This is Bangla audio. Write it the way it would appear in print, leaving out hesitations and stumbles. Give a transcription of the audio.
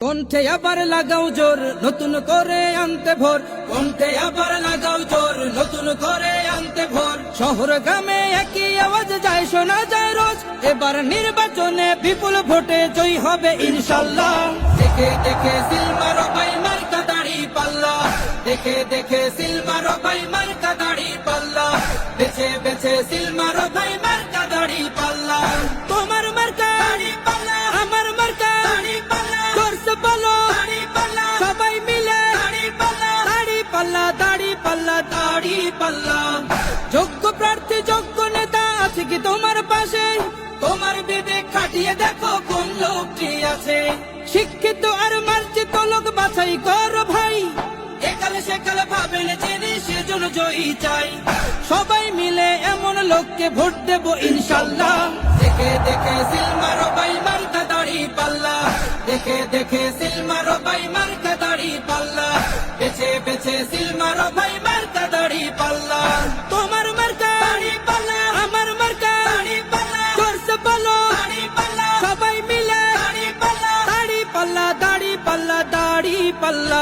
কণ্ঠে আবার লাগাও জোর নতুন করে আনতে ভোর, কণ্ঠে আবার লাগাও জোর নতুন করে আনতে ভোর। শহর গ্রামে একই আওয়াজ যায় শোনা যায় রোজ, এবার নির্বাচনে বিপুল ভোটে জয়ী হবে ইনশাল্লাহ। দেখে দেখে সিল মারো ভাই মার্কা দাড়ি পাল্লা, দেখে দেখে সিল মারো ভাই মার্কা দাড়ি পাল্লা, বেছে বেছে সিল মারো ভাই মার্কা দাড়ি পাল্লা। তোমার মার্কা দাড়ি পাল্লা, আমার মার্কা দাড়ি পাল্লা, জোরসে বলো দাড়ি পাল্লা, সবাই মিলে দাড়ি পাল্লা, দাড়ি পাল্লা, দাড়ি পাল্লা, দাড়ি পাল্লা। যোগ্য প্রার্থী যোগ্য নেতা আছে কি তোমার পাশে? তোমার বিবেক খাটিয়ে দেখো কোন লোকটি আছে। শিক্ষিত আর মার্জিত লোক বাছাই করো ভাই, একালে সেকালে ভাবেন জেনে সেজন্য জয়ী চাই। সবাই মিলে এমন লোককে ভোট দেব ইনশাল্লাহ। দেখে দেখে সিল মারো ভাই মার্কা দাড়ি পাল্লা, দেখে দেখে সিল মারো ভাই মার্কা দাড়ি পাল্লা, বেছে বেছে সিল মারো ভাই মার্কা দাড়ি পাল্লা। তোমার মার্কা দাড়ি পাল্লা, আমার মার্কা দাড়ি পাল্লা, জোরসে বলো দাড়ি পাল্লা, সবাই মিলে দাড়ি পাল্লা, দাড়ি পাল্লা, দাড়ি পাল্লা, দাড়ি পাল্লা।